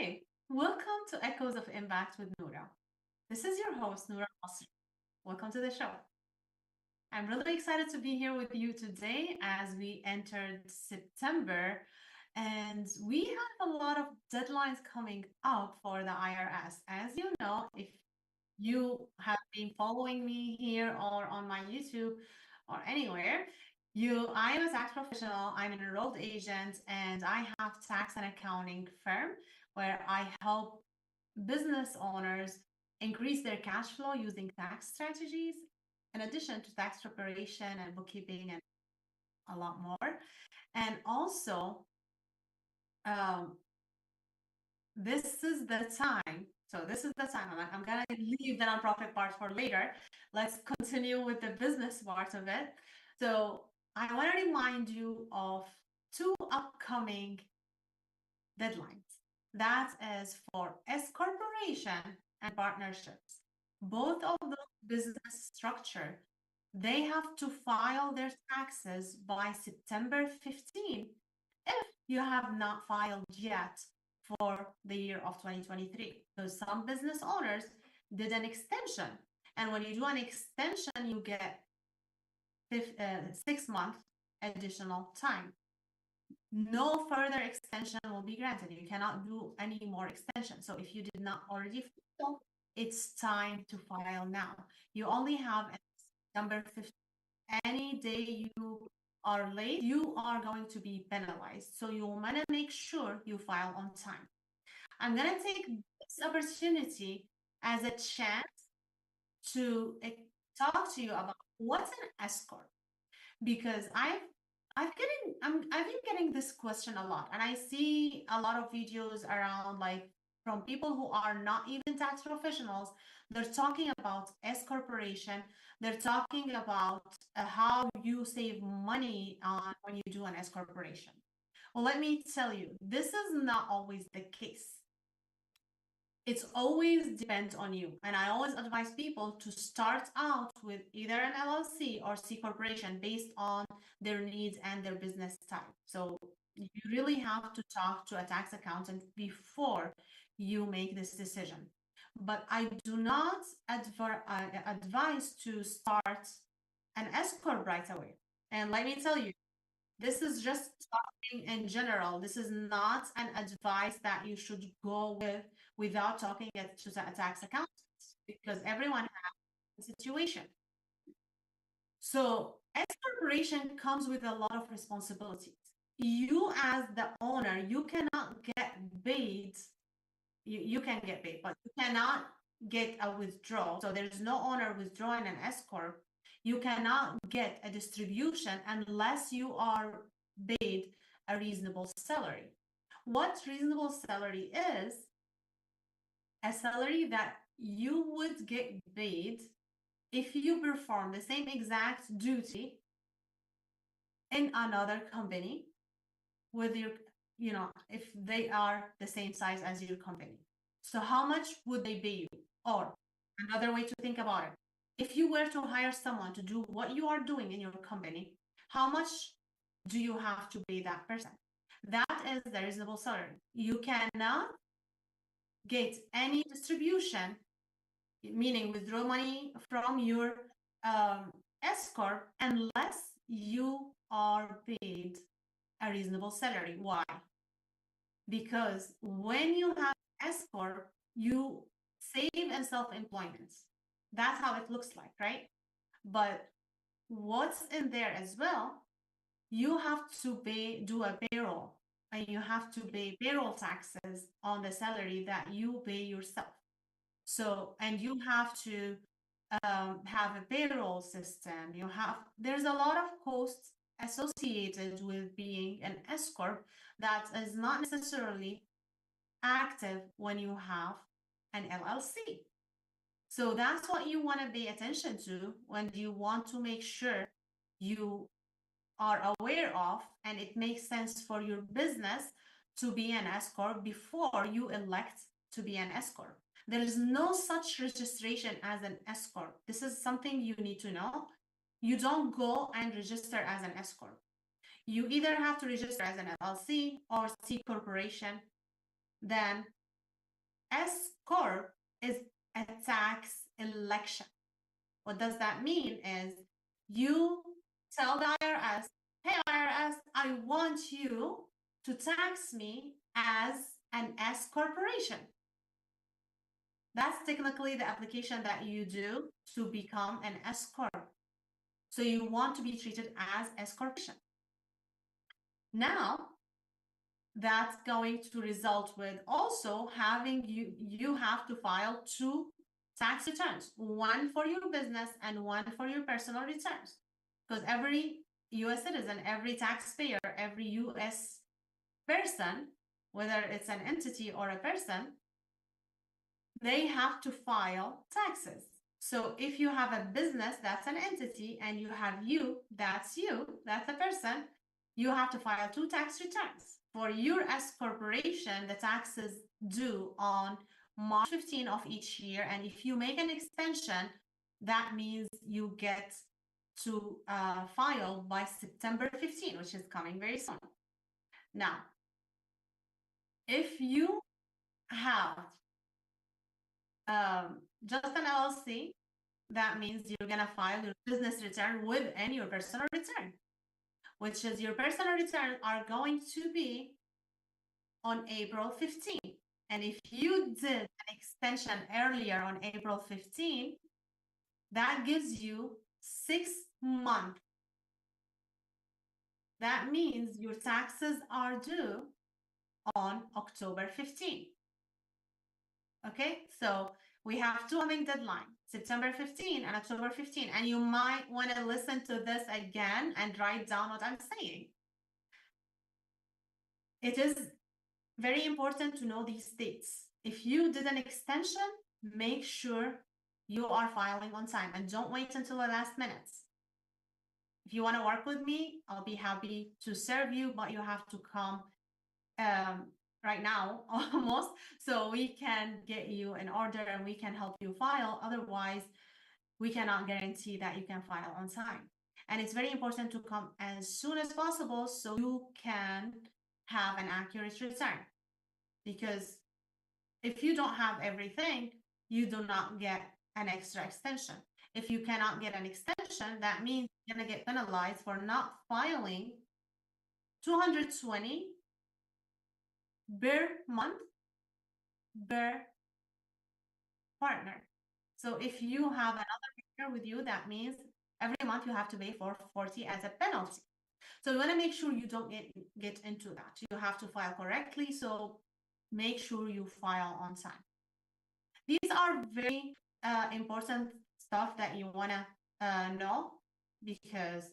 Hey, welcome to Echoes of Impact with Noura. This is your host, Noura Masri. Welcome to the show. I'm really excited to be here with you today as we entered September and we have a lot of deadlines coming up for the IRS. As you know, if you have been following me here or on my YouTube or anywhere, I am a tax professional, I'm an enrolled agent, and I have tax and accounting firm where I help business owners increase their cash flow using tax strategies, in addition to tax preparation and bookkeeping and a lot more. And also, um, this is the time. So this is the time. I'm gonna leave the nonprofit part for later. Let's continue with the business part of it. So I want to remind you of two upcoming deadlines. That is for S corporation and partnerships. Both of those business structure, they have to file their taxes by September 15 if you have not filed yet for the year of 2023. So some business owners did an extension. And when you do an extension, you get 6 month additional time. No further extension will be granted. You cannot do any more extension. So if you did not already file, it's time to file now. You only have September 15th. Any day you are late, you are going to be penalized. So you want to make sure you file on time. I'm going to take this opportunity as a chance to talk to you about what's an S corp, because I've been getting this question a lot, and I see a lot of videos around, like, from people who are not even tax professionals. They're talking about S corporation. They're talking about how you save money on when you do an S corporation. Well, let me tell you, this is not always the case. It's always depends on you. And I always advise people to start out with either an LLC or C corporation based on their needs and their business type. So you really have to talk to a tax accountant before you make this decision. But I do not advise to start an S corp right away. And let me tell you, this is just talking in general. This is not an advice that you should go with without talking it to a tax accountant, because everyone has a situation. So S corporation comes with a lot of responsibilities. You as the owner, you cannot get paid. You can get paid, but you cannot get a withdrawal. So there's no owner withdrawing an S corp. You cannot get a distribution unless you are paid a reasonable salary. What reasonable salary is? A salary that you would get paid if you perform the same exact duty in another company with your, if they are the same size as your company. So how much would they pay you? Or another way to think about it, if you were to hire someone to do what you are doing in your company, how much do you have to pay that person? That is the reasonable salary. You cannot get any distribution, meaning withdraw money from your S corp, unless you are paid a reasonable salary. Why? Because when you have S corp, you save in self-employment. That's how it looks like, right? But what's in there as well, you have to do a payroll, and you have to pay payroll taxes on the salary that you pay yourself. So, and you have to have a payroll system. There's a lot of costs associated with being an S corp that is not necessarily active when you have an LLC. So that's what you want to pay attention to when you want to make sure you are aware of, and it makes sense for your business to be an S corp before you elect to be an S corp. There is no such registration as an S corp. This is something you need to know. You don't go and register as an S corp. You either have to register as an LLC or C corporation. Then S Corp is a tax election. What does that mean is you tell the IRS, hey, IRS, I want you to tax me as an S corporation. That's technically the application that you do to become an S corp. So you want to be treated as S corporation. Now, that's going to result with also having you have to file two tax returns, one for your business and one for your personal returns. Because every US citizen, every taxpayer, every US person, whether it's an entity or a person, they have to file taxes. So if you have a business, that's an entity, and you have that's a person, you have to file two tax returns. For your S corporation, the taxes due on March 15 of each year. And if you make an extension, that means you get to file by September 15, which is coming very soon. Now, if you have just an LLC, that means you're going to file your business return within your personal return, which is your personal return are going to be on April 15. And if you did an extension earlier on April 15, that gives you 6 months. That means your taxes are due on October 15. Okay, so we have two coming deadlines, September 15 and October 15. And you might want to listen to this again and write down what I'm saying. It is very important to know these dates. If you did an extension, make sure you are filing on time and don't wait until the last minute. If you want to work with me, I'll be happy to serve you, but you have to come right now almost, so we can get you in order and we can help you file. Otherwise, we cannot guarantee that you can file on time. And it's very important to come as soon as possible so you can have an accurate return. Because if you don't have everything, you do not get an extra extension. If you cannot get an extension, that means you're going to get penalized for not filing 220 per month per partner. So if you have another partner with you, that means every month you have to pay for 40 as a penalty. So you want to make sure you don't get into that. You have to file correctly. So make sure you file on time. These are very important stuff that you want to know, because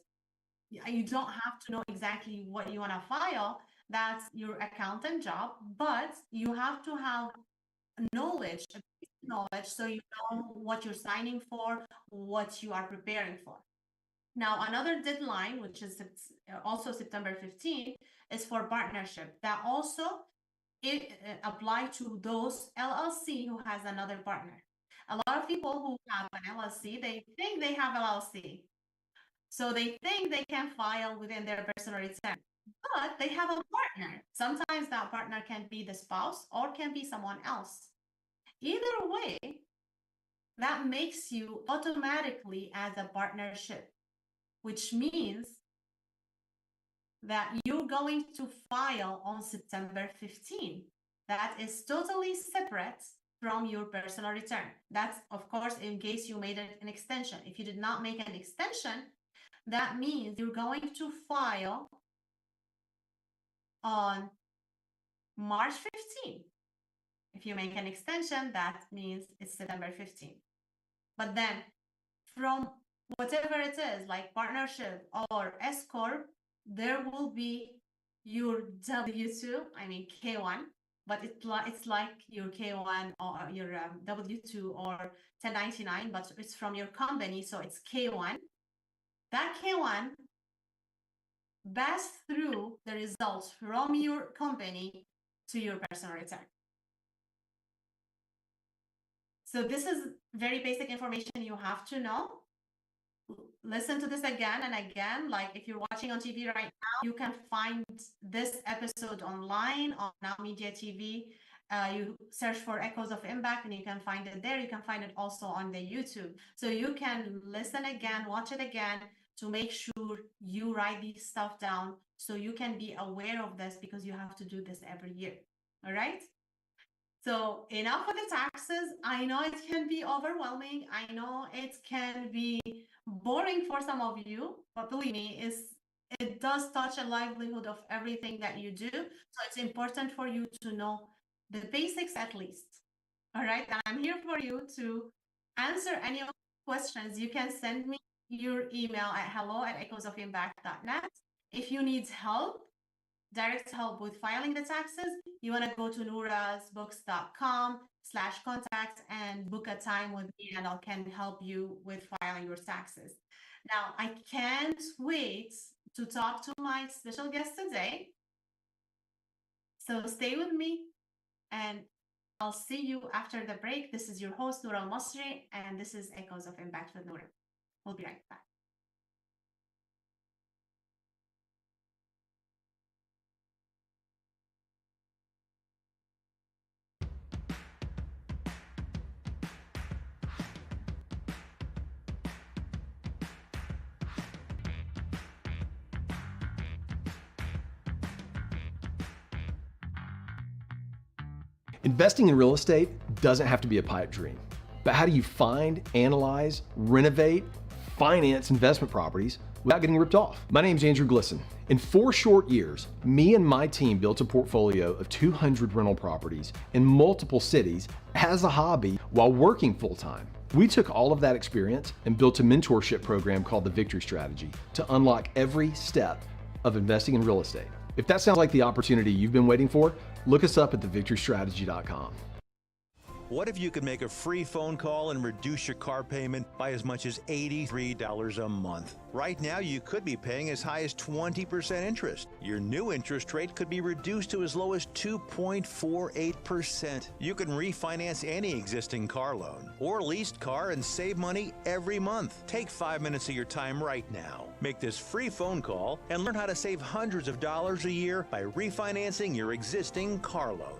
you don't have to know exactly what you want to file. That's your accountant job, but you have to have knowledge, so you know what you're signing for, what you are preparing for. Now, another deadline, which is also September 15, is for partnership. That also it apply to those LLC who has another partner. A lot of people who have an LLC, they think they have LLC. So they think they can file within their personal return, but they have a partner. Sometimes that partner can be the spouse or can be someone else. Either way, that makes you automatically as a partnership, which means that you're going to file on September 15. That is totally separate from your personal return. That's, of course, in case you made an extension. If you did not make an extension, that means you're going to file on March 15. If you make an extension, that means it's September 15. But then from whatever it is, like partnership or S Corp, there will be your W-2, I mean K-1, but it's like your K-1 or your W-2 or 1099, but it's from your company, so it's K-1. That K-1 pass through the results from your company to your personal return. So this is very basic information you have to know. Listen to this again and again. Like if you're watching on TV right now, you can find this episode online on NowMedia TV You search for Echoes of Impact and you can find it there. You can find it also on the YouTube. So you can listen again, watch it again to make sure you write these stuff down so you can be aware of this because you have to do this every year. All right? So enough with the taxes. I know it can be overwhelming. I know it can be boring for some of you, but believe me, it does touch a livelihood of everything that you do. So it's important for you to know the basics at least. All right. And I'm here for you to answer any of the questions. You can send me your email at hello@echoesofimpact.net. If you need help, direct help with filing the taxes, you want to go to noorasbooks.com/contact and book a time with me and I can help you with filing your taxes. Now, I can't wait to talk to my special guest today. So stay with me and I'll see you after the break. This is your host, Noura Al-Masri, and this is Echoes of Impact with Noura. We'll be right back. Investing in real estate doesn't have to be a pipe dream, but how do you find, analyze, renovate, finance investment properties without getting ripped off? My name's Andrew Glisson. In 4 short years, me and my team built a portfolio of 200 rental properties in multiple cities as a hobby while working full-time. We took all of that experience and built a mentorship program called the Victory Strategy to unlock every step of investing in real estate. If that sounds like the opportunity you've been waiting for, look us up at thevictorystrategy.com. What if you could make a free phone call and reduce your car payment by as much as $83 a month? Right now, you could be paying as high as 20% interest. Your new interest rate could be reduced to as low as 2.48%. You can refinance any existing car loan or leased car and save money every month. Take 5 minutes of your time right now. Make this free phone call and learn how to save hundreds of dollars a year by refinancing your existing car loan.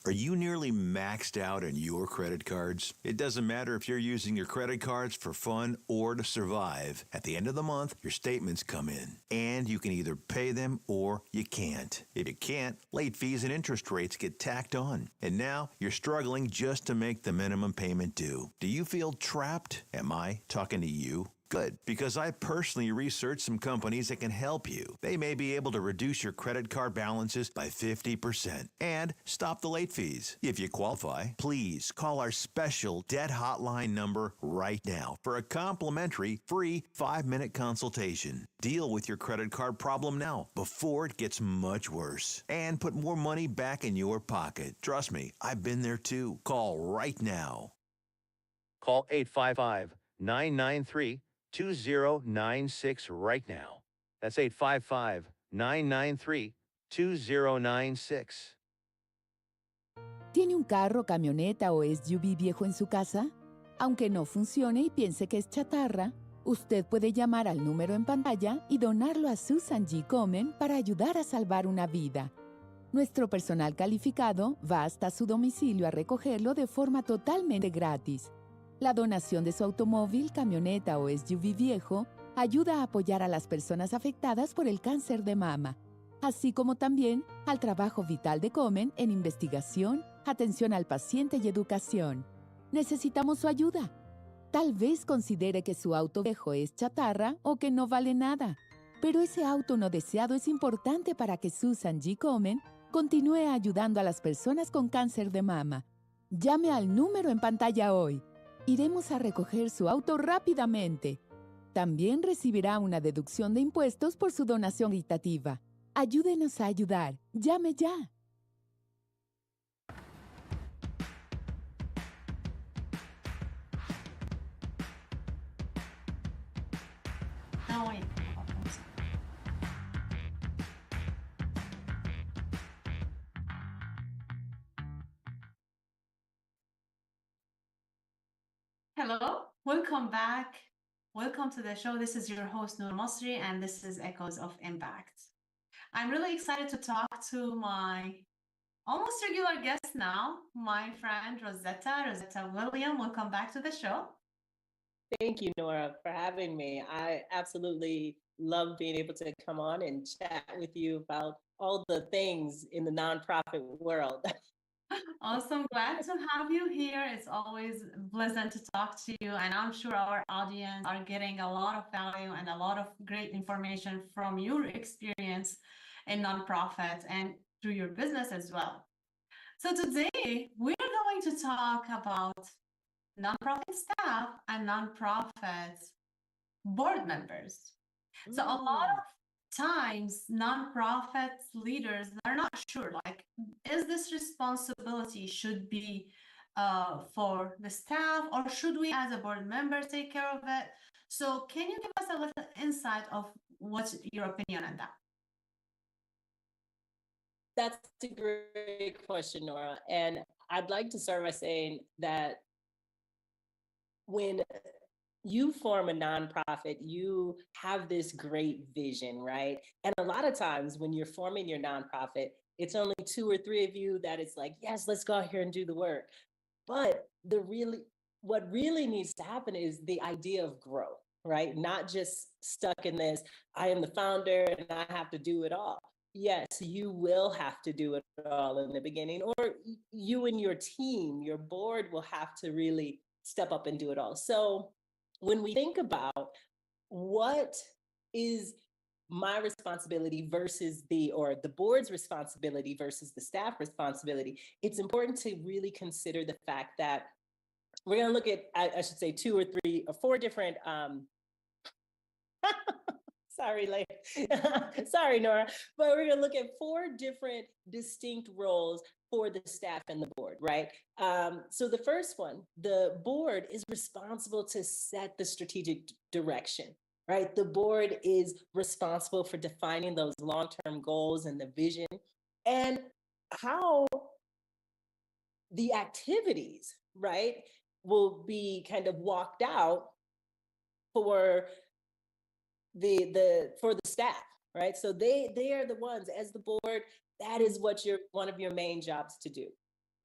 Are you nearly maxed out on your credit cards? It doesn't matter if you're using your credit cards for fun or to survive. At the end of the month, your statements come in, and you can either pay them or you can't. If you can't, late fees and interest rates get tacked on. And now you're struggling just to make the minimum payment due. Do you feel trapped? Am I talking to you? Good, because I personally researched some companies that can help you. They may be able to reduce your credit card balances by 50% and stop the late fees. If you qualify, please call our special debt hotline number right now for a complimentary free 5-minute consultation. Deal with your credit card problem now before it gets much worse and put more money back in your pocket. Trust me, I've been there too. Call right now. Call 855-993-2096 right now. That's 855-993-2096. ¿Tiene un carro, camioneta o SUV viejo en su casa? Aunque no funcione y piense que es chatarra, usted puede llamar al número en pantalla y donarlo a Susan G. Komen para ayudar a salvar una vida. Nuestro personal calificado va hasta su domicilio a recogerlo de forma totalmente gratis. La donación de su automóvil, camioneta o SUV viejo ayuda a apoyar a las personas afectadas por el cáncer de mama, así como también al trabajo vital de Komen en investigación, atención al paciente y educación. Necesitamos su ayuda. Tal vez considere que su auto viejo es chatarra o que no vale nada, pero ese auto no deseado es importante para que Susan G. Komen continúe ayudando a las personas con cáncer de mama. Llame al número en pantalla hoy. Iremos a recoger su auto rápidamente. También recibirá una deducción de impuestos por su donación caritativa. Ayúdenos a ayudar. Llame ya. No, wait. Hello, welcome back. Welcome to the show. This is your host, Noura Al-Masri, and this is Echoes of Impact. I'm really excited to talk to my almost regular guest now, my friend Rosetta William. Welcome back to the show. Thank you, Nora, for having me. I absolutely love being able to come on and chat with you about all the things in the nonprofit world. Awesome. Glad to have you here. It's always pleasant to talk to you. And I'm sure our audience are getting a lot of value and a lot of great information from your experience in nonprofits and through your business as well. So today we're going to talk about nonprofit staff and nonprofit board members. So a lot of times nonprofit leaders are not sure, like, is this responsibility should be for the staff, or should we as a board member take care of it? So can you give us a little insight of what's your opinion on that? That's a great question, Nora. And I'd like to start by saying that when you form a nonprofit, you have this great vision, right? And a lot of times when you're forming your nonprofit, it's only 2 or 3 of you that it's like, yes, let's go out here and do the work. But what really needs to happen is the idea of growth, right? Not just stuck in this, I am the founder and I have to do it all. Yes, you will have to do it all in the beginning, or you and your team, your board will have to really step up and do it all. So when we think about what is my responsibility versus the board's responsibility versus the staff responsibility, it's important to really consider the fact that we're going to look at, I should say, 2 or 3 or 4 different sorry, Nora, but we're going to look at 4 different distinct roles for the staff and the board, right? So the first one, the board is responsible to set the strategic direction, right? The board is responsible for defining those long-term goals and the vision, and how the activities, right, will be kind of walked out for the staff, right? So they are the ones, as the board, that is what one of your main jobs to do.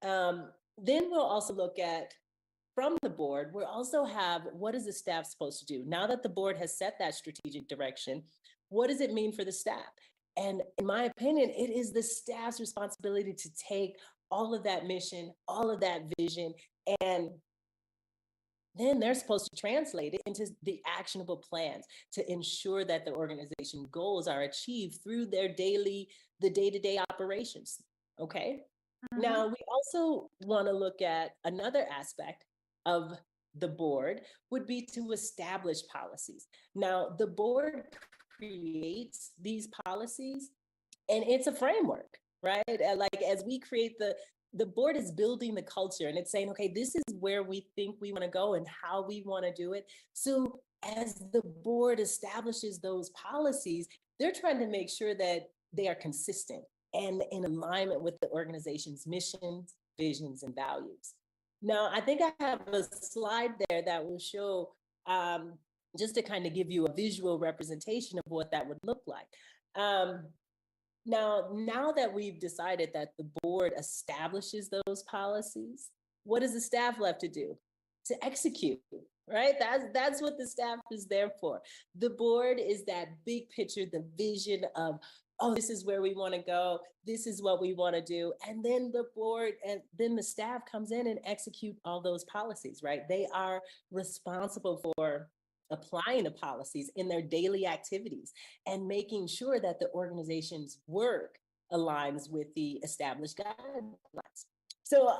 Then we'll also look at, from the board, we'll also have, what is the staff supposed to do? Now that the board has set that strategic direction, what does it mean for the staff? And in my opinion, it is the staff's responsibility to take all of that mission, all of that vision, and then they're supposed to translate it into the actionable plans to ensure that the organization goals are achieved through the day-to-day operations. Okay. Mm-hmm. Now, we also want to look at another aspect of the board would be to establish policies. Now, the board creates these policies, and it's a framework, right? Like, as we create the board is building the culture, and it's saying, okay, this is where we think we want to go and how we want to do it. So as the board establishes those policies, they're trying to make sure that they are consistent and in alignment with the organization's missions, visions, and values. Now, I think I have a slide there that will show, just to kind of give you a visual representation of what that would look like. Now that we've decided that the board establishes those policies, what is the staff left to do? To execute, right? That's what the staff is there for. The board is that big picture, the vision of, oh, this is where we want to go. This is what we want to do. And then the board and then the staff comes in and execute all those policies, right? They are responsible for applying the policies in their daily activities and making sure that the organization's work aligns with the established guidelines. So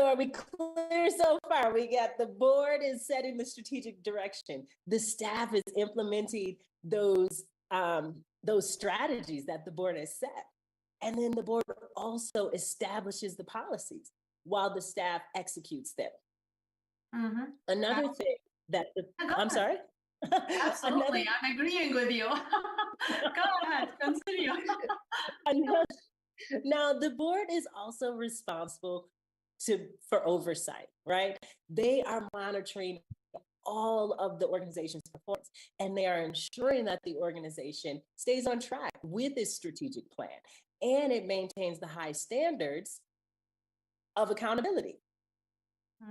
are we clear so far? We got the board is setting the strategic direction. The staff is implementing those strategies that the board has set. And then the board also establishes the policies while the staff executes them. Mm-hmm. Another thing that I'm sorry? Absolutely, I'm agreeing with you. Go ahead, continue. Now, the board is also responsible for oversight, right? They are monitoring all of the organization's performance, and they are ensuring that the organization stays on track with its strategic plan. and it maintains the high standards of accountability,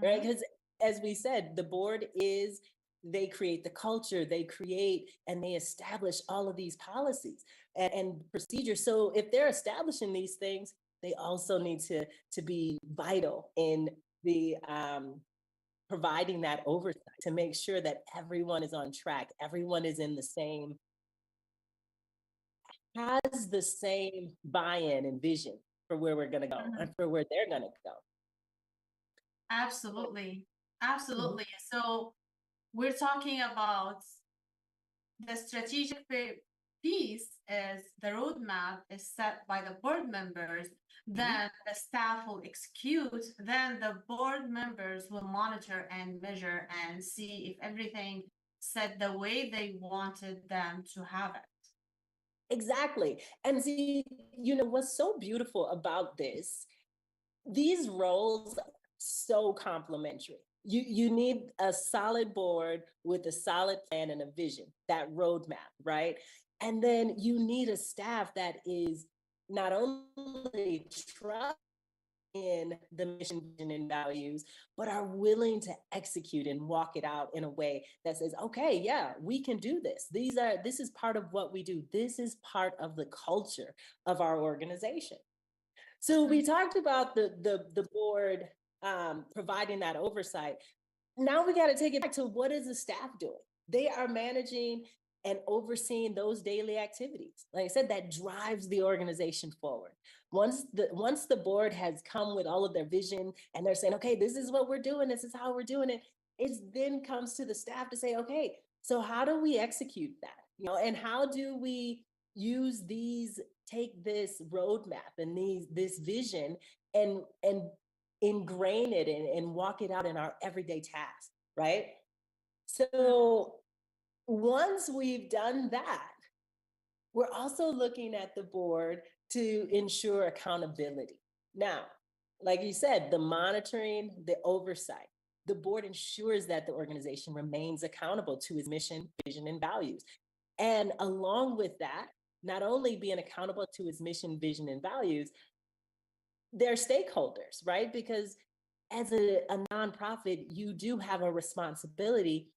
right? Because as we said, the board is, they create the culture, they create and they establish all of these policies and procedures. So if they're establishing these things, they also need to be vital in the providing that oversight to make sure that everyone is on track, everyone is in the same, has the same buy-in and vision for where we're going to go and for where they're going to go. Absolutely. Absolutely. So we're talking about the strategic piece is the roadmap is set by the board members, then the staff will execute, then the board members will monitor and measure and see if everything set the way they wanted them to have it. Exactly. And see, you know, what's so beautiful about this, these roles are so complementary. You need a solid board with a solid plan and a vision, that roadmap, right? And then you need a staff that is not only trust in the mission, vision, and values, but are willing to execute and walk it out in a way that says, okay, yeah, we can do this. This is part of what we do. This is part of the culture of our organization. So we talked about the board providing that oversight. Now we got to take it back to, what is the staff doing? They are managing and overseeing those daily activities. Like I said, that drives the organization forward. Once the board has come with all of their vision and they're saying, okay, this is what we're doing, this is how we're doing it, it then comes to the staff to say, okay, so how do we execute that? You know, and how do we use these, take this roadmap and this vision and ingrain it and walk it out in our everyday tasks, right? So once we've done that, we're also looking at the board to ensure accountability. Now, like you said, the monitoring, the oversight, the board ensures that the organization remains accountable to its mission, vision, and values. And along with that, not only being accountable to its mission, vision, and values, their stakeholders, right? Because as a nonprofit, you do have a responsibility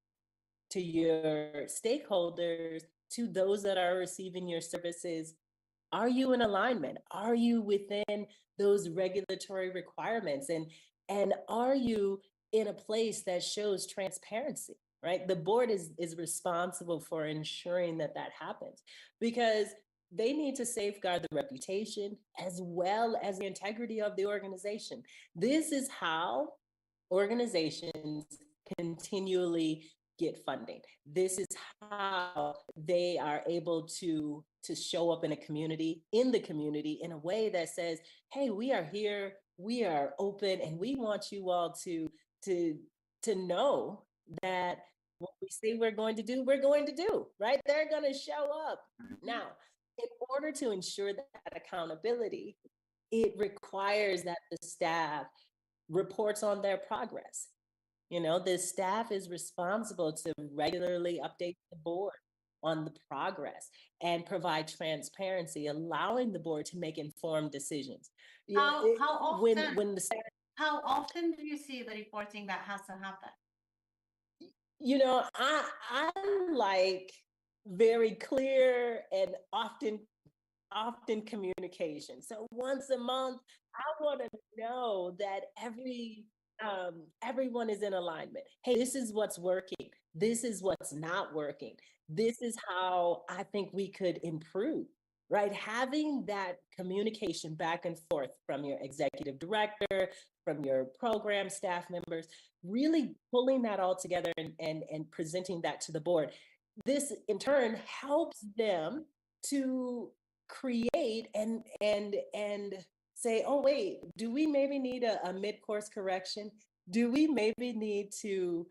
to your stakeholders, to those that are receiving your services. Are you in alignment? Are you within those regulatory requirements? And are you in a place that shows transparency, right? The board is responsible for ensuring that that happens, because they need to safeguard the reputation as well as the integrity of the organization. This is how organizations continually get funding. This is how they are able to show up in a community, in the community, in a way that says, hey, we are here, we are open, and we want you all to know that what we say we're going to do, we're going to do, right? They're going to show up. Now, in order to ensure that accountability, it requires that the staff reports on their progress. You know, the staff is responsible to regularly update the board on the progress and provide transparency, allowing the board to make informed decisions. How often? When the staff, How often do you see the reporting that has to happen? you know, I'm like very clear and often communication. So once a month, I want to know that everyone is in alignment. Hey, this is what's working. This is what's not working. This is how I think we could improve, right? Having that communication back and forth from your executive director, from your program staff members, really pulling that all together and presenting that to the board. This in turn helps them to create and say, oh wait, do we maybe need a mid-course correction? Do we maybe need to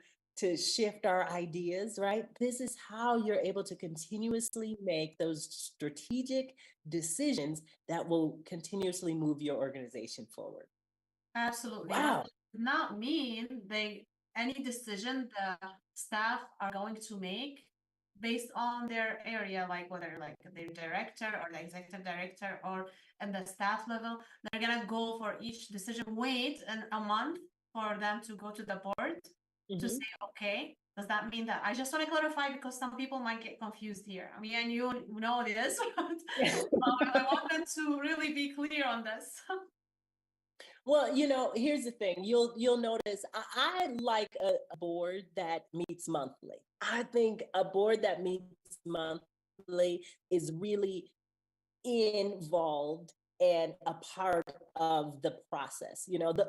shift our ideas, right? This is how you're able to continuously make those strategic decisions that will continuously move your organization forward. Absolutely. Wow. That does not mean any decision the staff are going to make based on their area, like whether like the director or the executive director or at the staff level, they're gonna go for each decision, wait a month for them to go to the board to say, okay, does that mean that, I just want to clarify because some people might get confused here. I mean, and you know this, but I want them to really be clear on this. Well, you know, here's the thing. You'll notice I like a board that meets monthly. I think a board that meets monthly is really involved and a part of the process. You know, the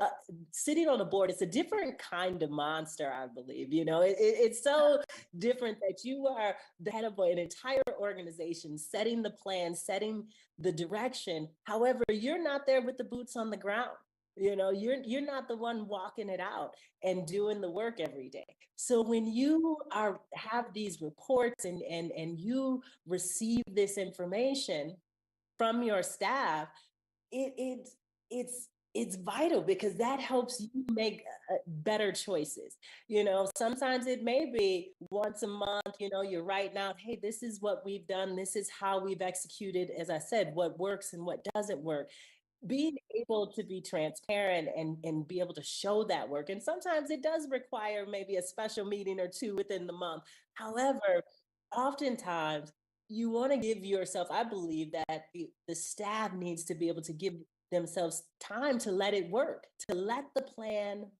sitting on a board, it's a different kind of monster, I believe. You know, it's so different that you are the head of an entire organization, setting the plan, setting the direction. However, you're not there with the boots on the ground. You know, you're not the one walking it out and doing the work every day. So when you have these reports and you receive this information from your staff, it's vital because that helps you make better choices. You know, sometimes it may be once a month, you know, you're writing out, hey, this is what we've done. This is how we've executed, as I said, what works and what doesn't work. Being able to be transparent and be able to show that work. And sometimes it does require maybe a special meeting or two within the month. However, oftentimes you want to give yourself, I believe that the staff needs to be able to give themselves time to let it work, to let the plan.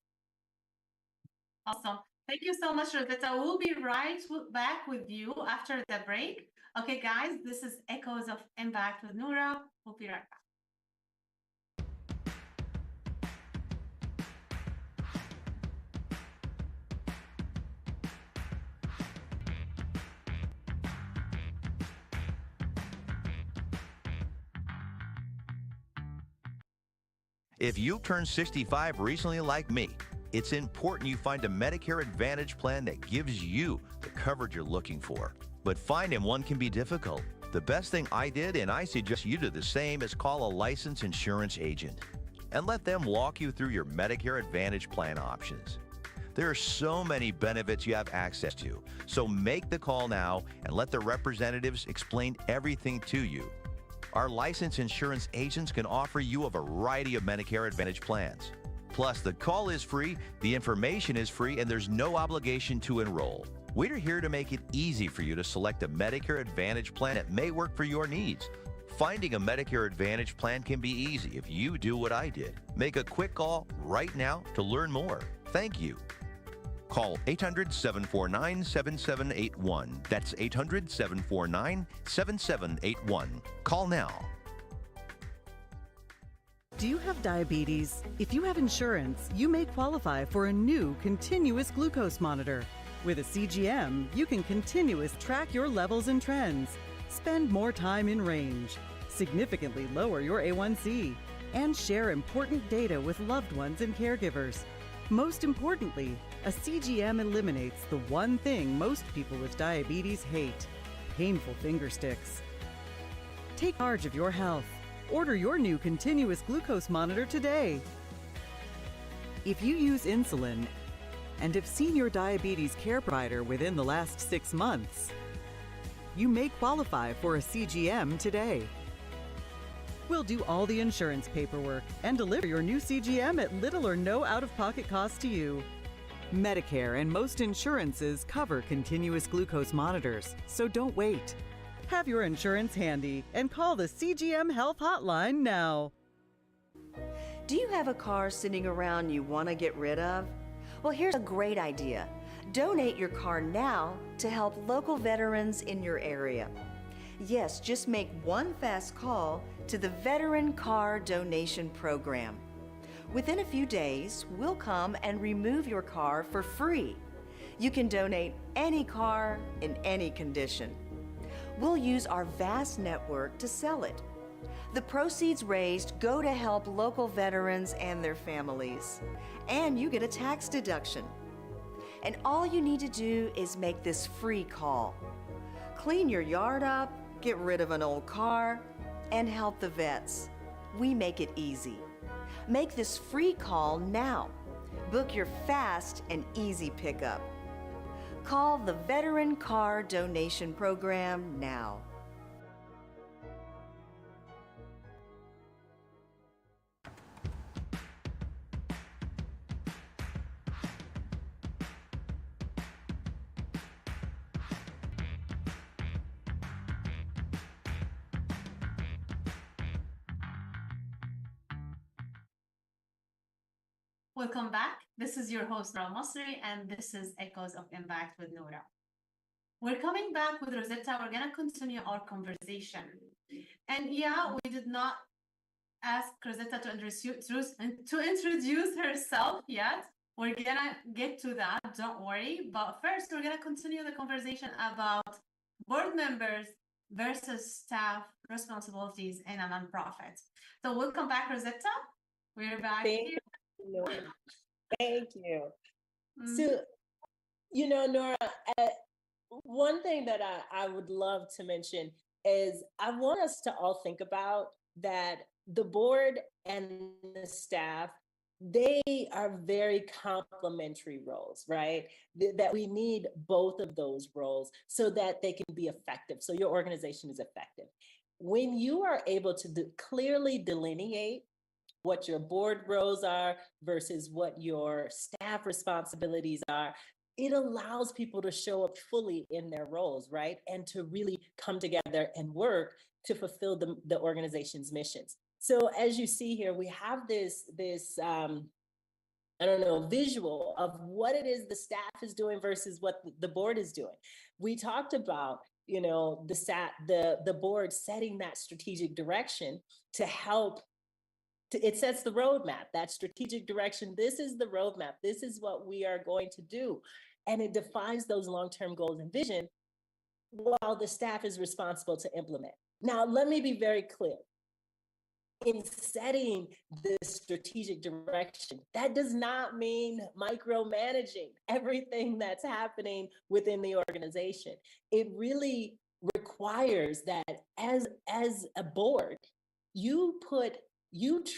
Awesome. Thank you so much, Rosetta. We'll be right back with you after the break. Okay, guys, this is Echoes of Impact with Noura. We'll be right back. If you turned 65 recently like me, it's important you find a Medicare Advantage plan that gives you the coverage you're looking for. But finding one can be difficult. The best thing I did, and I suggest you do the same, is call a licensed insurance agent and let them walk you through your Medicare Advantage plan options. There are so many benefits you have access to, so make the call now and let the representatives explain everything to you. Our licensed insurance agents can offer you a variety of Medicare Advantage plans. Plus, the call is free, the information is free, and there's no obligation to enroll. We're here to make it easy for you to select a Medicare Advantage plan that may work for your needs. Finding a Medicare Advantage plan can be easy if you do what I did. Make a quick call right now to learn more. Thank you. Call 800-749-7781. That's 800-749-7781. Call now. Do you have diabetes? If you have insurance, you may qualify for a new continuous glucose monitor. With a CGM, you can continuously track your levels and trends, spend more time in range, significantly lower your A1C, and share important data with loved ones and caregivers. Most importantly, a CGM eliminates the one thing most people with diabetes hate: painful finger sticks. Take charge of your health. Order your new continuous glucose monitor today. If you use insulin and have seen your diabetes care provider within the last 6 months, you may qualify for a CGM today. We'll do all the insurance paperwork and deliver your new CGM at little or no out-of-pocket cost to you. Medicare and most insurances cover continuous glucose monitors, so don't wait. Have your insurance handy and call the CGM Health Hotline now. Do you have a car sitting around you want to get rid of? Well, here's a great idea. Donate your car now to help local veterans in your area. Yes, just make one fast call to the Veteran Car Donation Program. Within a few days, we'll come and remove your car for free. You can donate any car in any condition. We'll use our vast network to sell it. The proceeds raised go to help local veterans and their families. And you get a tax deduction. And all you need to do is make this free call. Clean your yard up, get rid of an old car, and help the vets. We make it easy. Make this free call now. Book your fast and easy pickup. Call the Veteran Car Donation Program now. Welcome back. This is your host, Nora Masri, and this is Echoes of Impact with Nora. We're coming back with Rosetta. We're going to continue our conversation. And yeah, we did not ask Rosetta to introduce herself yet. We're going to get to that, don't worry. But first, we're going to continue the conversation about board members versus staff responsibilities in a nonprofit. So welcome back, Rosetta. We're back here. Thank you. Mm-hmm. So, Nora, one thing that I would love to mention is I want us to all think about that the board and the staff, they are very complementary roles, right? That we need both of those roles so that they can be effective, so your organization is effective. When you are able to clearly delineate what your board roles are versus what your staff responsibilities are, it allows people to show up fully in their roles, right? And to really come together and work to fulfill the organization's missions. So as you see here, we have this visual of what it is the staff is doing versus what the board is doing. We talked about, the board setting that strategic direction to help. It sets the roadmap, that strategic direction. This is the roadmap. This is what we are going to do. And it defines those long-term goals and vision while the staff is responsible to implement. Now, let me be very clear. In setting the strategic direction, that does not mean micromanaging everything that's happening within the organization. It really requires that as a board, you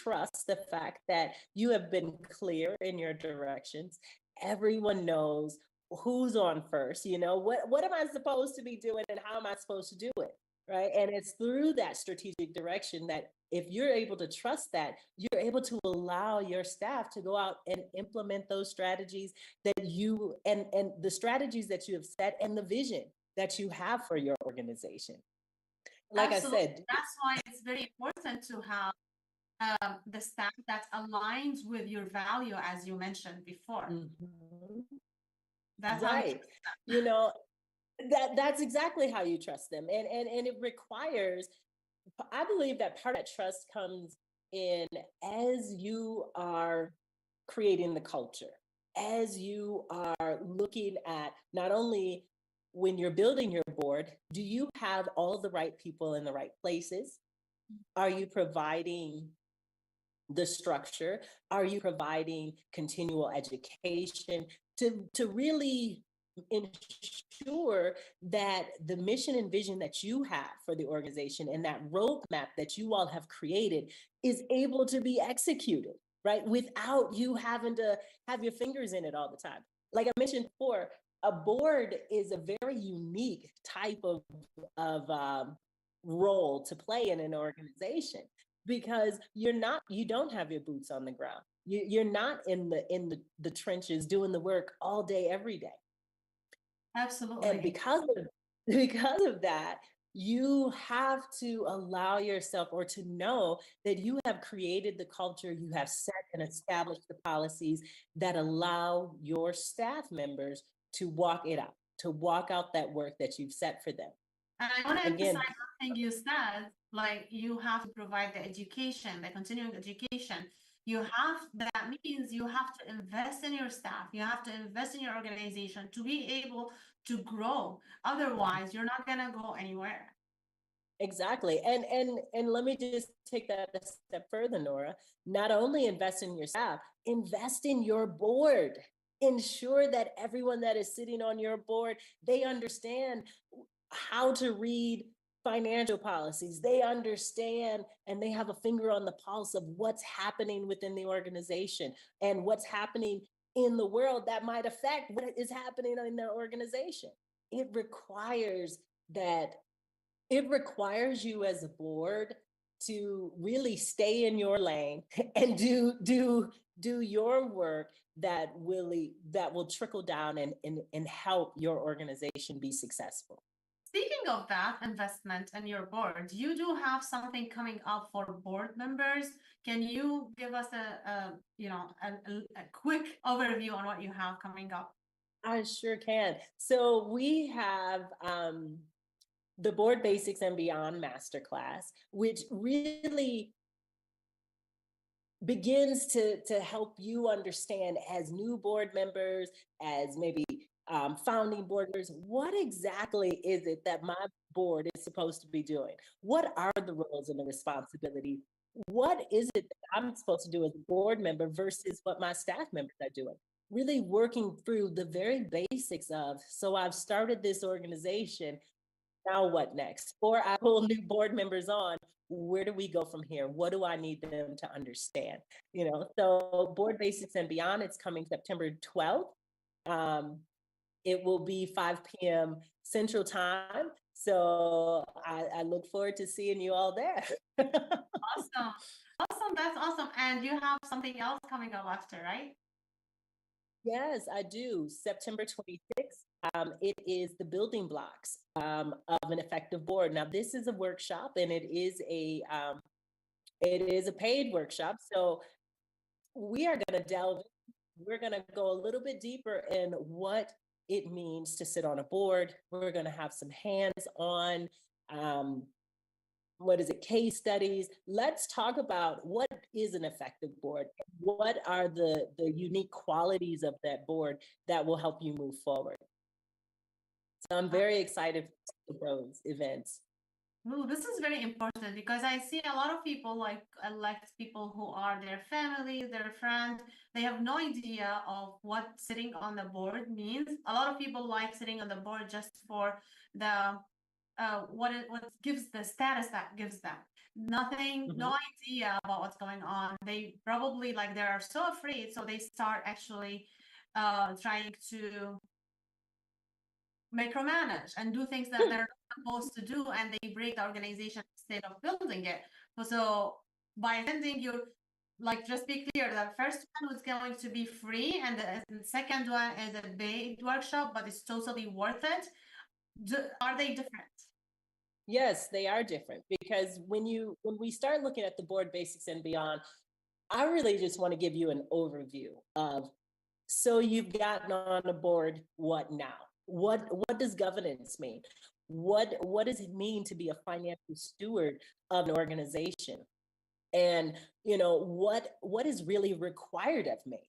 trust the fact that you have been clear in your directions. Everyone knows who's on first, what am I supposed to be doing and how am I supposed to do it, right? And it's through that strategic direction that if you're able to trust that, you're able to allow your staff to go out and implement those strategies that you, and the strategies that you have set and the vision that you have for your organization. Like Absolutely. I said, that's why it's very important to have the staff that aligns with your value, as you mentioned before. Mm-hmm. That's right. That's exactly how you trust them. And it requires, I believe that part of that trust comes in as you are creating the culture, as you are looking at not only when you're building your board, do you have all the right people in the right places? Are you providing the structure? Are you providing continual education to really ensure that the mission and vision that you have for the organization and that roadmap that you all have created is able to be executed, right? Without you having to have your fingers in it all the time. Like I mentioned before, a board is a very unique type of role to play in an organization, because you don't have your boots on the ground. You're not in the trenches doing the work all day, every day. Absolutely. And because of that, you have to allow yourself, or to know that you have created the culture, you have set and established the policies that allow your staff members to walk it out, to walk out that work that you've set for them. And I want to emphasize something you said, like you have to provide the education, the continuing education. That means you have to invest in your staff. You have to invest in your organization to be able to grow. Otherwise, you're not going to go anywhere. Exactly. And let me just take that a step further, Nora. Not only invest in your staff, invest in your board. Ensure that everyone that is sitting on your board, they understand how to read financial policies. They understand and they have a finger on the pulse of what's happening within the organization and what's happening in the world that might affect what is happening in their organization. It requires you as a board to really stay in your lane and do your work that will trickle down and help your organization be successful. Speaking of that investment in your board, you do have something coming up for board members. Can you give us a quick overview on what you have coming up? I sure can. So we have the Board Basics and Beyond Masterclass, which really begins to help you understand as new board members, as maybe founding board members, what exactly is it that my board is supposed to be doing? What are the roles and the responsibilities? What is it that I'm supposed to do as a board member versus what my staff members are doing? Really working through the very basics of, so I've started this organization, now what next? Or I pull new board members on, where do we go from here? What do I need them to understand? So Board Basics and Beyond, it's coming September 12th. It will be 5 p.m. Central Time. So I look forward to seeing you all there. Awesome. Awesome. That's awesome. And you have something else coming up after, right? Yes, I do. September 26th. It is the building blocks of an effective board. Now, this is a workshop, and it is a paid workshop. So we are going to delve. We're going to go a little bit deeper in what it means to sit on a board. We're going to have some hands-on, case studies. Let's talk about what is an effective board. What are the unique qualities of that board that will help you move forward? So I'm very excited for those events. Ooh, this is very important because I see a lot of people elect people who are their family, their friend. They have no idea of what sitting on the board means. A lot of people like sitting on the board just for the what gives the status that gives them. Nothing, no idea about what's going on. They probably they are so afraid, so they start actually trying to micromanage and do things that they're not supposed to do, and they break the organization instead of building it. So by attending your, just be clear, the first one was going to be free, and the second one is a paid workshop, but it's totally worth it. Are they different? Yes, they are different, because when we start looking at the Board Basics and Beyond, I really just want to give you an overview of, so you've gotten on the board, what now? What does governance mean? What does it mean to be a financial steward of an organization? And what is really required of me?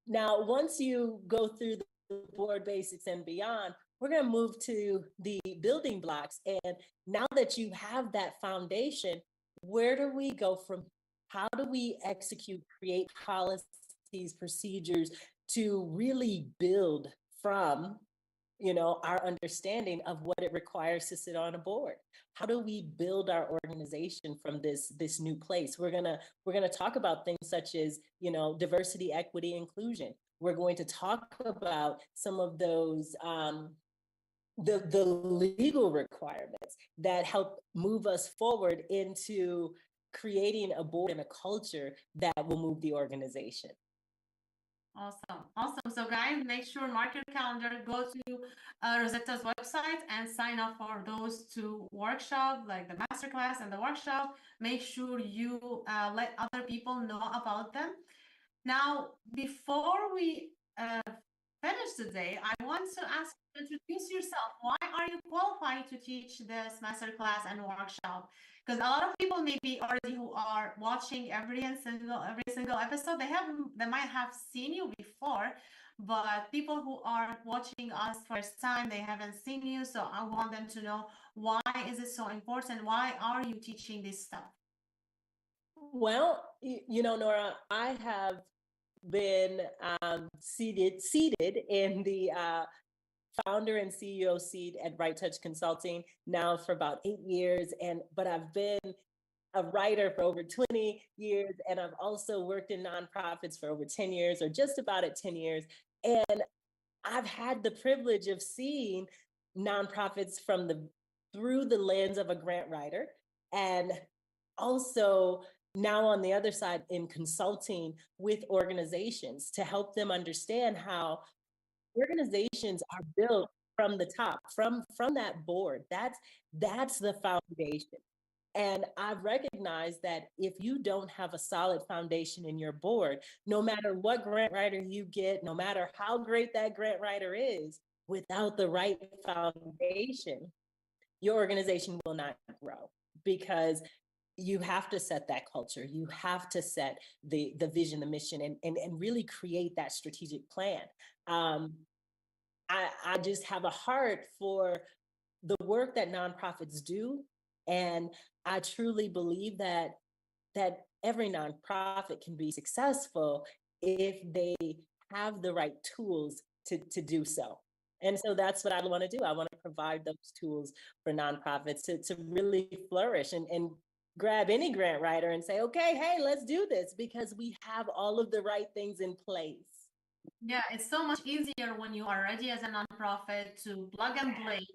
Now, once you go through the Board Basics and Beyond, we're going to move to the building blocks. And now that you have that foundation, where do we go from? How do we execute, create policies, procedures to really build from our understanding of what it requires to sit on a board? How do we build our organization from this new place? We're gonna talk about things such as diversity, equity, inclusion. We're going to talk about some of those the legal requirements that help move us forward into creating a board and a culture that will move the organization. Awesome. So guys, make sure, mark your calendar, go to Rosetta's website and sign up for those two workshops, like the masterclass and the workshop. Make sure you let other people know about them. Now, before we finish today, I want to ask you to introduce yourself. Why are you qualified to teach this masterclass and workshop? Because a lot of people maybe already who are watching every single episode, they might have seen you before, but people who are watching us first time, they haven't seen you. So I want them to know, why is it so important? Why are you teaching this stuff? Well, Nora, I have been seated in the founder and CEO seat at Right Touch Consulting now for about 8 years, but I've been a writer for over 20 years, and I've also worked in nonprofits for over 10 years, or just about at 10 years. And I've had the privilege of seeing nonprofits through the lens of a grant writer, and also now on the other side in consulting with organizations to help them understand how organizations are built from the top, from that board. That's the foundation. And I've recognized that if you don't have a solid foundation in your board, no matter what grant writer you get, no matter how great that grant writer is, without the right foundation, your organization will not grow, because you have to set that culture. You have to set the vision, the mission, and really create that strategic plan. I just have a heart for the work that nonprofits do. And I truly believe that every nonprofit can be successful if they have the right tools to do so. And so that's what I want to do. I want to provide those tools for nonprofits to really flourish and grab any grant writer and say, okay, hey, let's do this, because we have all of the right things in place. Yeah, it's so much easier when you are ready as a nonprofit to plug and play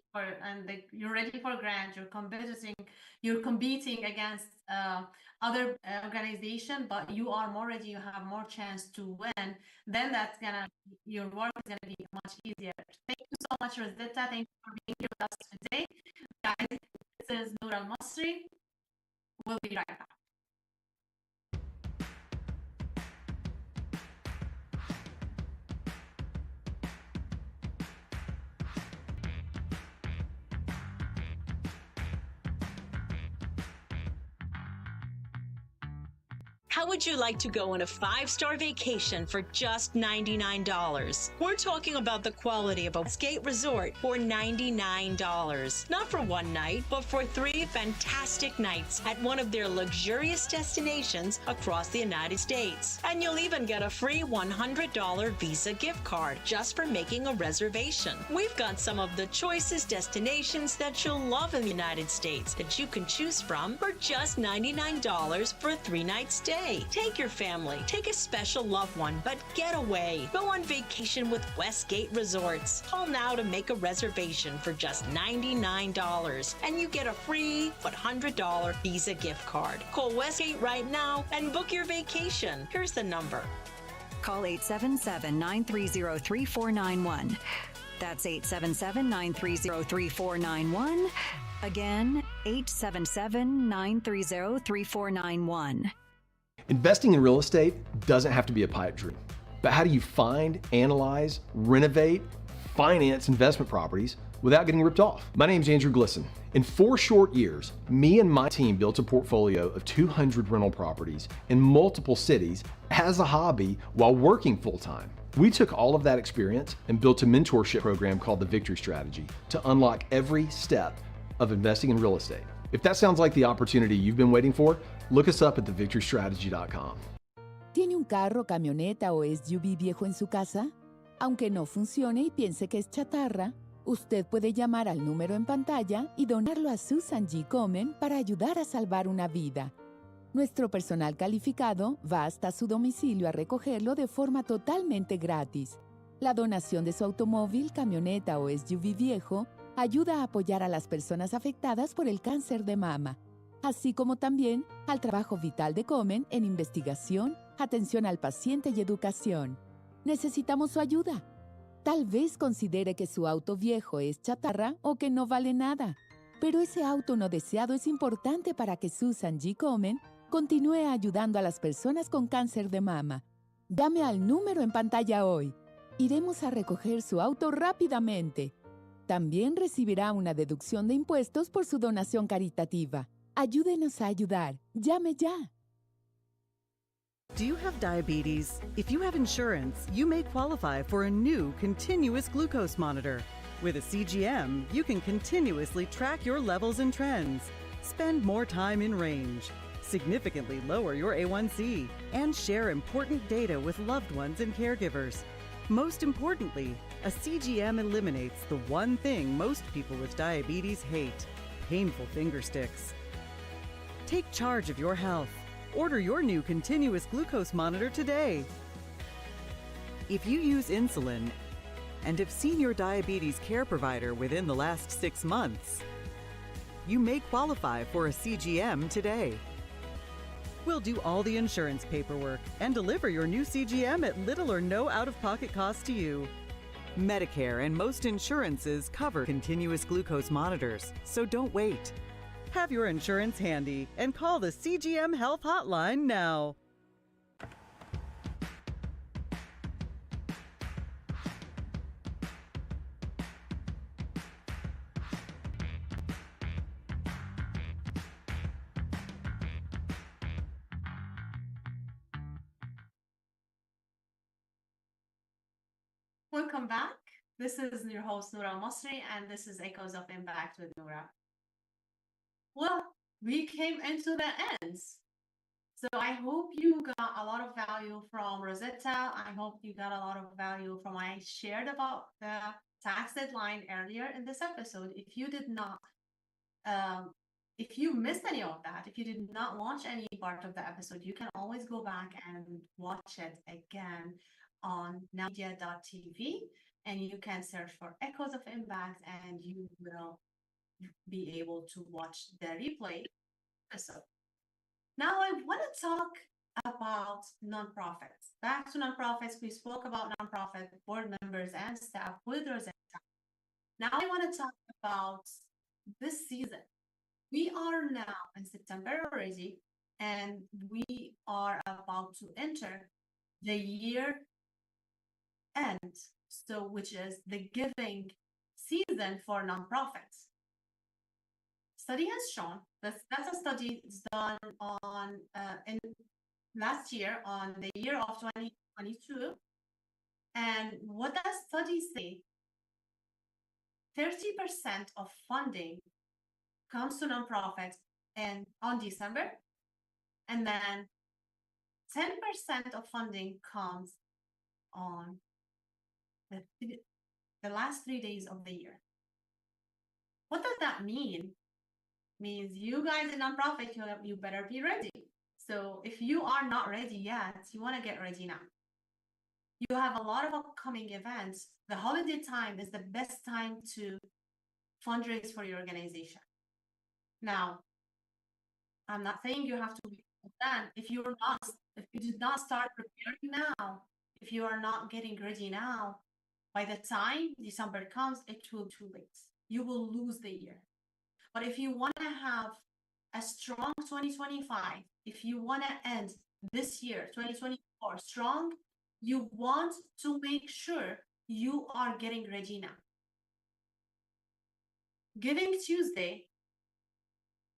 you're ready for grant, you're competing against other organization, but you are more ready, you have more chance to win. Then your work is gonna be much easier. Thank you so much, Rosetta. Thank you for being here with us today. Guys, this is Noor Al-Masri. We'll be right back. How would you like to go on a 5-star vacation for just $99? We're talking about the quality of a Westgate Resort for $99. Not for one night, but for 3 fantastic nights at one of their luxurious destinations across the United States. And you'll even get a free $100 Visa gift card just for making a reservation. We've got some of the choicest destinations that you'll love in the United States that you can choose from for just $99 for a 3-night stay. Take your family, take a special loved one, but get away. Go on vacation with Westgate Resorts. Call now to make a reservation for just $99, and you get a free $100 Visa gift card. Call Westgate right now and book your vacation. Here's the number. Call 877-930-3491. That's 877-930-3491. Again, 877-930-3491. Investing in real estate doesn't have to be a pipe dream. But how do you find, analyze, renovate, finance investment properties without getting ripped off? My name's Andrew Glisson. In 4 short years, me and my team built a portfolio of 200 rental properties in multiple cities as a hobby while working full-time. We took all of that experience and built a mentorship program called the Victory Strategy to unlock every step of investing in real estate. If that sounds like the opportunity you've been waiting for, look us up at thevictorystrategy.com. ¿Tiene un carro, camioneta o SUV viejo en su casa? Aunque no funcione y piense que es chatarra, usted puede llamar al número en pantalla y donarlo a Susan G. Komen para ayudar a salvar una vida. Nuestro personal calificado va hasta su domicilio a recogerlo de forma totalmente gratis. La donación de su automóvil, camioneta o SUV viejo ayuda a apoyar a las personas afectadas por el cáncer de mama, así como también al trabajo vital de Komen en investigación, atención al paciente y educación. Necesitamos su ayuda. Tal vez considere que su auto viejo es chatarra o que no vale nada, pero ese auto no deseado es importante para que Susan G. Komen continúe ayudando a las personas con cáncer de mama. Llame al número en pantalla hoy. Iremos a recoger su auto rápidamente. También recibirá una deducción de impuestos por su donación caritativa. Ayúdenos a ayudar. Llame ya. Do you have diabetes? If you have insurance, you may qualify for a new continuous glucose monitor. With a CGM, you can continuously track your levels and trends, spend more time in range, significantly lower your A1C, and share important data with loved ones and caregivers. Most importantly, a CGM eliminates the one thing most people with diabetes hate: painful finger sticks. Take charge of your health. Order your new continuous glucose monitor today. If you use insulin and have seen your diabetes care provider within the last 6 months, you may qualify for a CGM today. We'll do all the insurance paperwork and deliver your new CGM at little or no out-of-pocket cost to you. Medicare and most insurances cover continuous glucose monitors, so don't wait. Have your insurance handy and call the CGM Health Hotline now. Welcome back. This is your host, Noura Masri, and this is Echoes of Impact with Noura. Well, we came into the ends. So I hope you got a lot of value from Rosetta. I hope you got a lot of value from what I shared about the tax deadline earlier in this episode. If you did not, if you missed any of that, if you did not watch any part of the episode, you can always go back and watch it again on NowMedia.tv, and you can search for Echoes of Impact, and you will be able to watch the replay episode. Now I want to talk about nonprofits. Back to nonprofits, we spoke about nonprofit board members and staff with Rosetta. Now I want to talk about this season. We are now in September already, and we are about to enter the year end, so which is the giving season for nonprofits. Study has shown that's a study done on in last year on the year of 2022, and what that study say? 30% of funding comes to nonprofits and on December, and then 10% of funding comes on the last 3 days of the year. What does that mean? Means you guys in nonprofit, you better be ready. So if you are not ready yet, you want to get ready now. You have a lot of upcoming events. The holiday time is the best time to fundraise for your organization. Now, I'm not saying you have to be done. If you did not start preparing now, if you are not getting ready now, by the time December comes, it will be too late. You will lose the year. But if you want to have a strong 2025, if you want to end this year, 2024, strong, you want to make sure you are getting ready now. Giving Tuesday,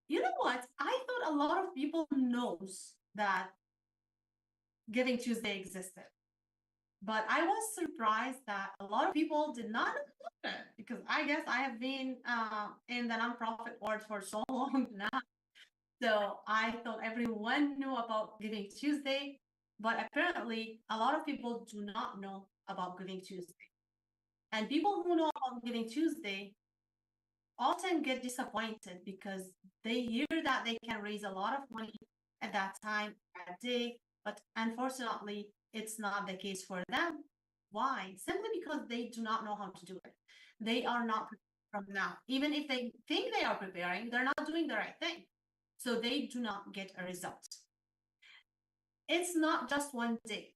you know what? I thought a lot of people knows that Giving Tuesday existed. But I was surprised that a lot of people did not know it, because I guess I have been in the nonprofit world for so long now. So I thought everyone knew about Giving Tuesday, but apparently a lot of people do not know about Giving Tuesday. And people who know about Giving Tuesday often get disappointed because they hear that they can raise a lot of money at that time, that day, but unfortunately, it's not the case for them. Why? Simply because they do not know how to do it. They are not prepared from now. Even if they think they are preparing, they're not doing the right thing. So they do not get a result. It's not just one day.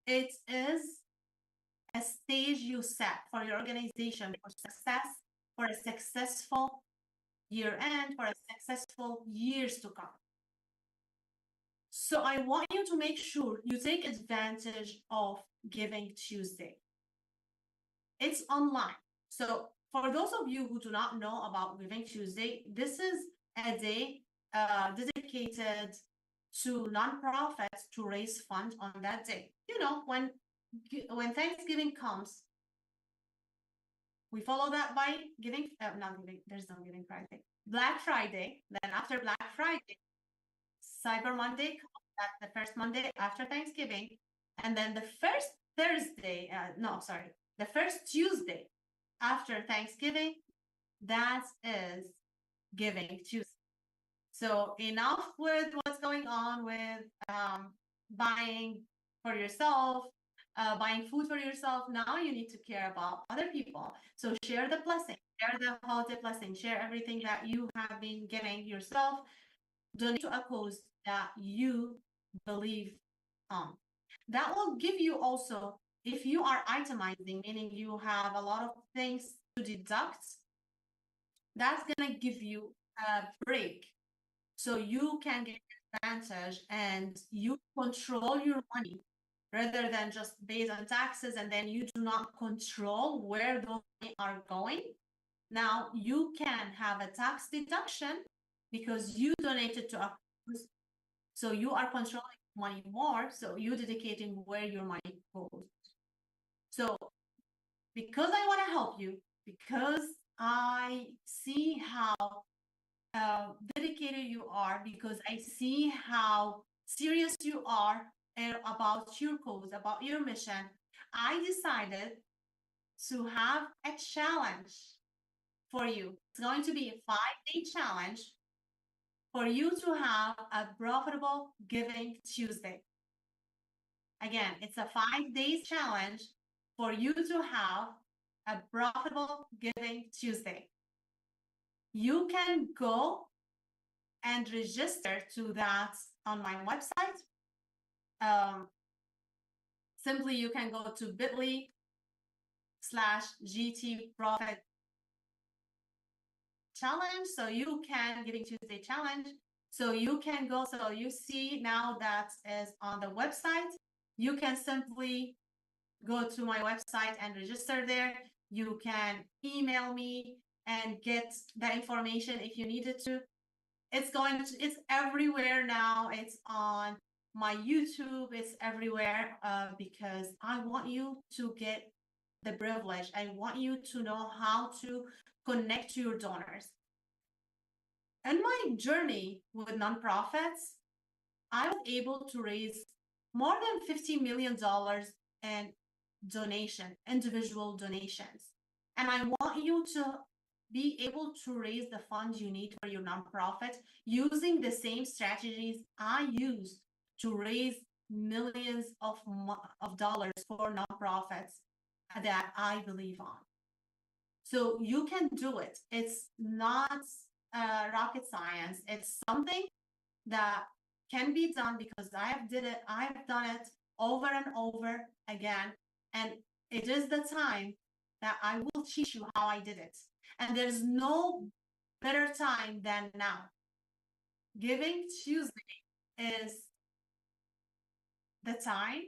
It is a stage you set for your organization for success, for a successful year end, for a successful years to come. So I want you to make sure you take advantage of Giving Tuesday. It's online. So for those of you who do not know about Giving Tuesday, this is a day dedicated to nonprofits to raise funds on that day. You know, when Thanksgiving comes, we follow that by there's no Giving Friday. Black Friday, then after Black Friday, Cyber Monday, that's the first Monday after Thanksgiving. And then the first the first Tuesday after Thanksgiving, that is Giving Tuesday. So enough with what's going on with buying for yourself, buying food for yourself. Now you need to care about other people. So share the blessing, share the holiday blessing, share everything that you have been getting yourself. Donate to a cause that you believe on. That will give you also, if you are itemizing, meaning you have a lot of things to deduct, that's going to give you a break so you can get advantage and you control your money rather than just based on taxes, and then you do not control where those money are going. Now you can have a tax deduction because you donated to a cause, so you are controlling money more, so you dedicating where your money goes. So because I want to help you, because I see how dedicated you are, because I see how serious you are about your cause, about your mission, I decided to have a challenge for you. It's going to be a 5-day challenge for you to have a profitable Giving Tuesday. Again, it's a 5 days challenge for you to have a profitable Giving Tuesday. You can go and register to that on my website. Simply, you can go to bit.ly/GT Profit Challenge. So you can Giving Tuesday challenge. So you can go. So you see now that is on the website. You can simply go to my website and register there. You can email me and get the information if you needed to. It's everywhere now. It's on my YouTube. It's everywhere because I want you to get the privilege. I want you to know how to connect to your donors. In my journey with nonprofits, I was able to raise more than $50 million in individual donations. And I want you to be able to raise the funds you need for your nonprofit using the same strategies I use to raise millions of dollars for nonprofits that I believe on. So you can do it. It's not rocket science. It's something that can be done because I've done it over and over again. And it is the time that I will teach you how I did it. And there's no better time than now. Giving Tuesday is the time.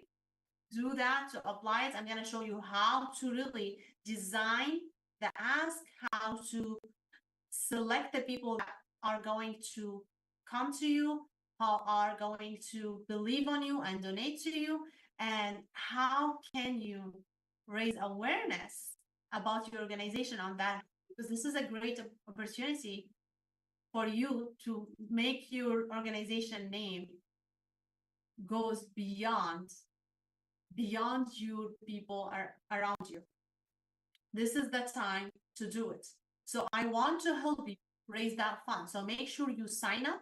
Do that to apply it. I'm going to show you how to really design the ask, how to select the people that are going to come to you, how are going to believe on you and donate to you, and how can you raise awareness about your organization on that, because this is a great opportunity for you to make your organization name goes beyond your people around you. This is the time to do it. So I want to help you raise that fund. So make sure you sign up.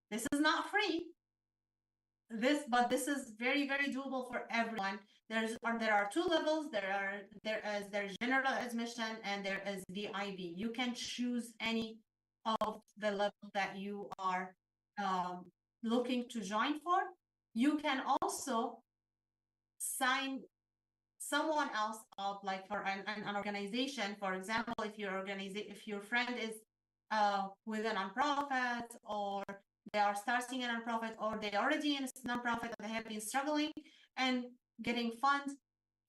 This is not free. But this is very, very doable for everyone. There are 2 levels. There's general admission and there is VIB. You can choose any of the level that you are looking to join for. You can also sign someone else up, like for an organization. For example, if your friend is with a nonprofit, or they are starting a nonprofit, or they are already in a nonprofit and they have been struggling and getting funds,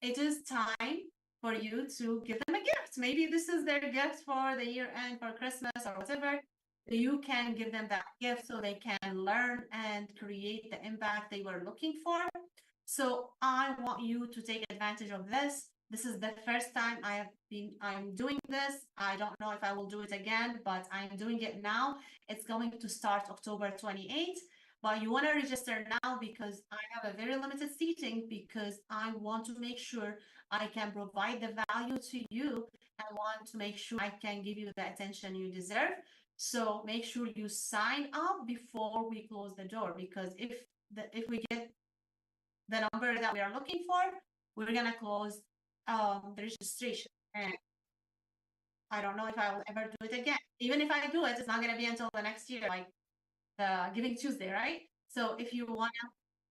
it is time for you to give them a gift. Maybe this is their gift for the year end, for Christmas or whatever. You can give them that gift so they can learn and create the impact they were looking for. So I want you to take advantage of this. This is the first time I'm doing this. I don't know if I will do it again, but I'm doing it now. It's going to start October 28th, but you want to register now because I have a very limited seating, because I want to make sure I can provide the value to you. I want to make sure I can give you the attention you deserve. So make sure you sign up before we close the door, because if we get the number that we are looking for, we're gonna close the registration. And I don't know if I will ever do it again. Even if I do it, it's not gonna be until the next year, like the Giving Tuesday, right? So if you wanna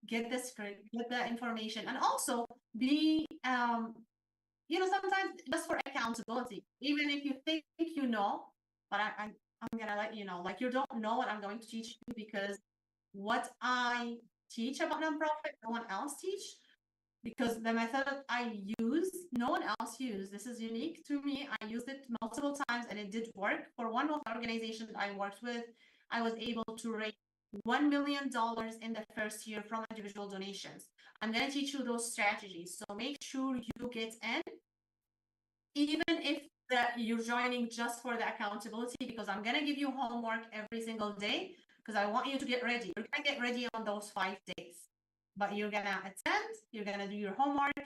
get the information, and also be sometimes just for accountability, even if you think you know, but I'm gonna let you know, like, you don't know what I'm going to teach you, because what I teach about nonprofit, no one else teach, because the method I use, no one else used. This is unique to me. I used it multiple times and it did work. For one of the organizations I worked with, I was able to raise $1 million in the first year from individual donations. I'm going to teach you those strategies. So make sure you get in, even if you're joining just for the accountability, because I'm going to give you homework every single day, because I want you to get ready. You're going to get ready on those 5 days, but you're going to attend, you're going to do your homework,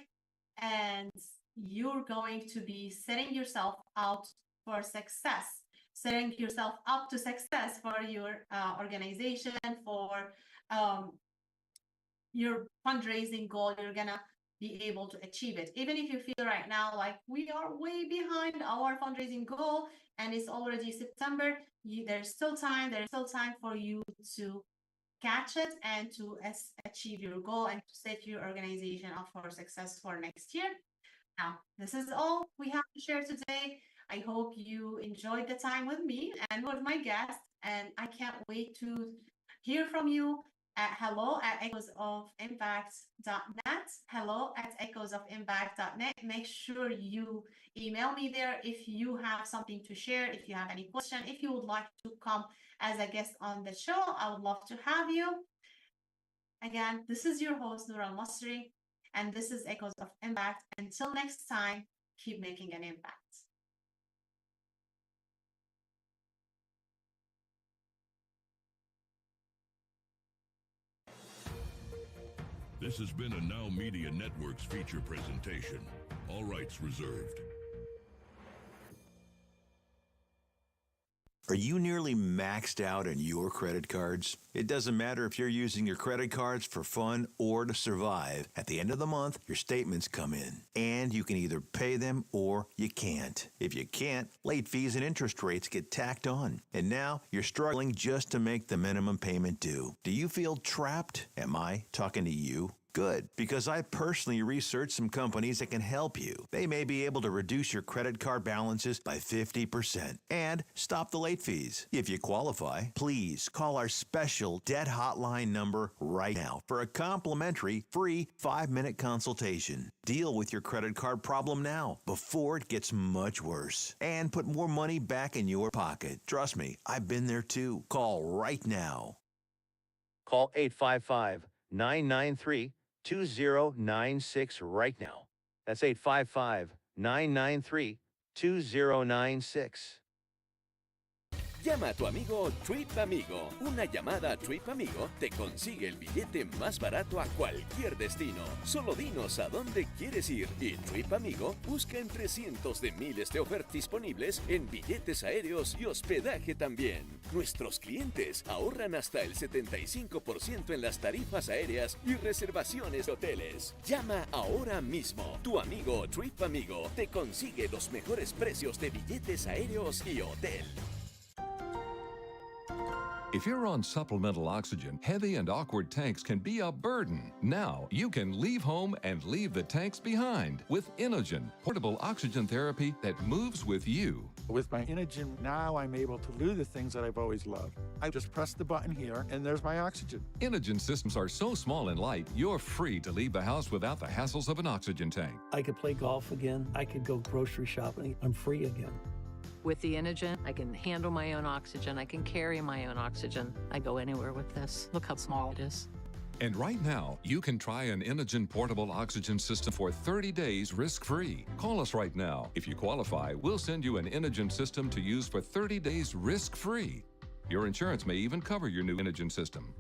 and you're going to be setting yourself out for success, setting yourself up to success for your organization, for your fundraising goal. You're going to be able to achieve it. Even if you feel right now like we are way behind our fundraising goal and it's already September, there's still time. There's still time for you to catch it and to achieve your goal and to set your organization up for success for next year. Now, this is all we have to share today. I hope you enjoyed the time with me and with my guest, and I can't wait to hear from you at hello@echoesofimpact.net. hello@echoesofimpact.net. Make sure you email me there if you have something to share, if you have any question, if you would like to come as a guest on the show. I would love to have you. Again, this is your host, Noor Al-Masri, and this is Echoes of Impact. Until next time, keep making an impact. This has been a NowMedia Networks feature presentation. All rights reserved. Are you nearly maxed out on your credit cards? It doesn't matter if you're using your credit cards for fun or to survive. At the end of the month, your statements come in, and you can either pay them or you can't. If you can't, late fees and interest rates get tacked on. And now you're struggling just to make the minimum payment due. Do you feel trapped? Am I talking to you? Good, because I personally researched some companies that can help you. They may be able to reduce your credit card balances by 50% and stop the late fees. If you qualify, please call our special debt hotline number right now for a complimentary free 5-minute consultation. Deal with your credit card problem now before it gets much worse and put more money back in your pocket. Trust me, I've been there too. Call right now. Call 855-993-2096 right now. That's 855-993-2096. Llama a tu amigo Trip Amigo. Una llamada a Trip Amigo te consigue el billete más barato a cualquier destino. Solo dinos a dónde quieres ir y Trip Amigo busca entre cientos de miles de ofertas disponibles en billetes aéreos y hospedaje también. Nuestros clientes ahorran hasta el 75% en las tarifas aéreas y reservaciones de hoteles. Llama ahora mismo. Tu amigo Trip Amigo te consigue los mejores precios de billetes aéreos y hotel. If you're on supplemental oxygen, heavy and awkward tanks can be a burden. Now you can leave home and leave the tanks behind with Inogen, portable oxygen therapy that moves with you. With my Inogen, now I'm able to do the things that I've always loved. I just press the button here, and there's my oxygen. Inogen systems are so small and light, you're free to leave the house without the hassles of an oxygen tank. I could play golf again. I could go grocery shopping. I'm free again. With the Inogen, I can handle my own oxygen. I can carry my own oxygen. I go anywhere with this. Look how small it is. And right now, you can try an Inogen portable oxygen system for 30 days risk-free. Call us right now. If you qualify, we'll send you an Inogen system to use for 30 days risk-free. Your insurance may even cover your new Inogen system.